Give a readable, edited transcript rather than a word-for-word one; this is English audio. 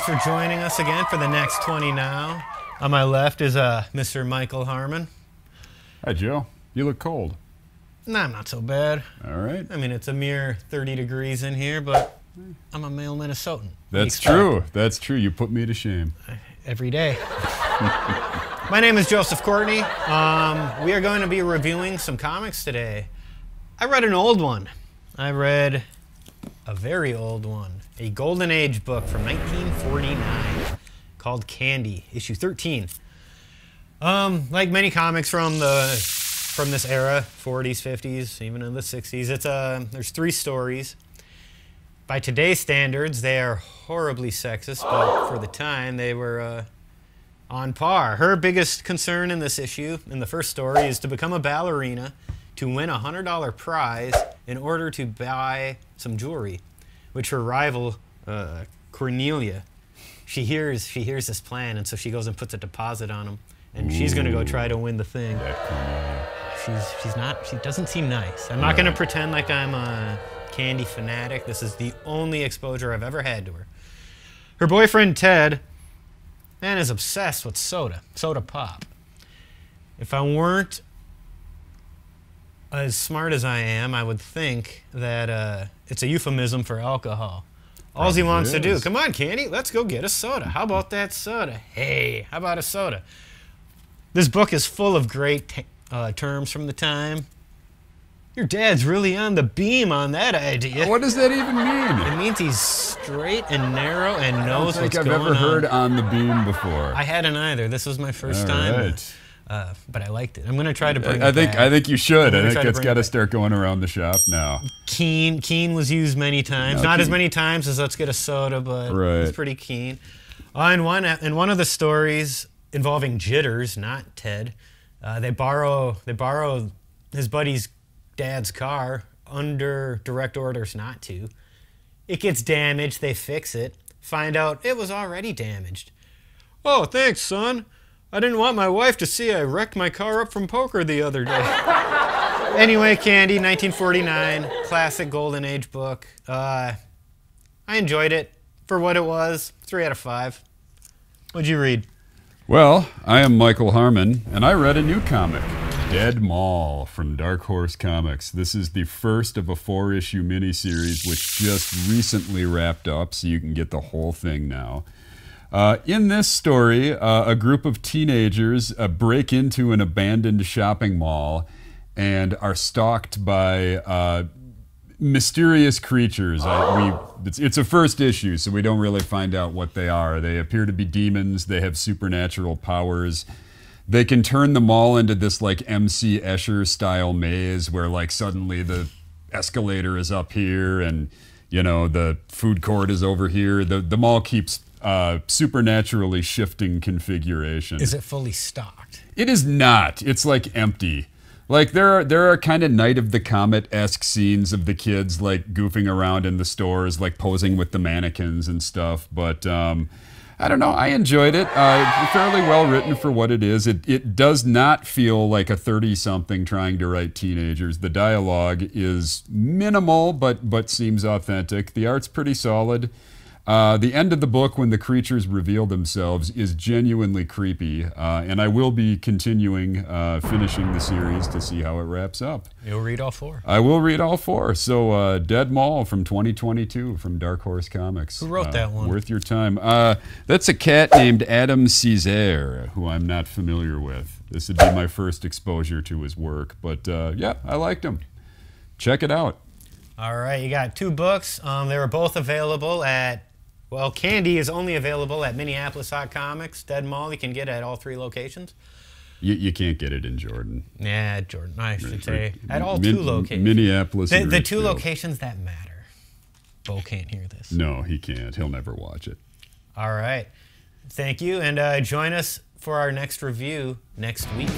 Thanks for joining us again for the next 20 Now. On my left is Mr. Michael Harmon. Hi, Joe. You look cold. Nah, I'm not so bad. All right. I mean, it's a mere 30 degrees in here, but I'm a male Minnesotan. That's true. That's true. You put me to shame. Every day. My name is Joseph Courtney. We are going to be reviewing some comics today. I read an old one. I read a very old one. A Golden Age book from 1949 called Candy, issue 13. Like many comics from this era, 40s, 50s, even in the 60s, there's 3 stories. By today's standards, they are horribly sexist, but for the time, they were on par. Her biggest concern in this issue, in the first story, is to become a ballerina to win a $100 prize in order to buy some jewelry, which her rival, Cornelia, she hears this plan, and so she goes and puts a deposit on him, and she's going to go try to win the thing. She doesn't seem nice. I'm not going to pretend like I'm a candy fanatic. This is the only exposure I've ever had to her. Her boyfriend, Ted, man, is obsessed with soda pop. If I weren't as smart as I am, I would think that it's a euphemism for alcohol. All he wants to do, come on, Candy, let's go get a soda. How about that soda? Hey, how about a soda? This book is full of great terms from the time. Your dad's really on the beam on that idea. What does that even mean? It means he's straight and narrow and knows what's going on. I don't think I've ever heard on the beam before. I hadn't either. This was my first time. Right. But I liked it. I'm going to try to bring it back. I think you should. I think it's got to start going around the shop now. Keen was used many times. Not as many times as let's get a soda, but it's pretty keen. In one of the stories involving Jitters, not Ted, they borrow his buddy's dad's car under direct orders not to. It gets damaged. They fix it. Find out it was already damaged. Oh, thanks, son. I didn't want my wife to see I wrecked my car up from poker the other day. Anyway, Candy, 1949, classic Golden Age book. I enjoyed it for what it was. 3 out of 5. What'd you read? Well, I am Michael Harmon, and I read a new comic, Dead Mall from Dark Horse Comics. This is the first of a 4-issue miniseries which just recently wrapped up, so you can get the whole thing now. In this story, a group of teenagers break into an abandoned shopping mall and are stalked by mysterious creatures. It's a first issue, so we don't really find out what they are. They appear to be demons. They have supernatural powers. They can turn the mall into this like MC Escher style maze where like suddenly the escalator is up here and the food court is over here. The mall keeps supernaturally shifting configuration. Is it fully stocked? It is not. It's like empty. Like there are kind of Night of the Comet-esque scenes of the kids like goofing around in the stores, like posing with the mannequins and stuff. But I don't know. I enjoyed it. Fairly well written for what it is. It does not feel like a 30-something trying to write teenagers. The dialogue is minimal, but seems authentic. The art's pretty solid. The end of the book, when the creatures reveal themselves, is genuinely creepy, and I will be continuing finishing the series to see how it wraps up. You'll read all 4? I will read all 4. So, Dead Mall from 2022 from Dark Horse Comics. Who wrote that one? Worth your time. That's a cat named Adam Césaire, who I'm not familiar with. This would be my first exposure to his work, but yeah, I liked him. Check it out. All right, you got 2 books. They were both available at... Well, Candy is only available at Minneapolis Hot Comics. Dead Mall you can get at all 3 locations. You can't get it in Jordan. Yeah, Jordan, I should say. At all 2 locations. Minneapolis and the 2 locations that matter. Bo can't hear this. No, he can't. He'll never watch it. All right. Thank you, and join us for our next review next week.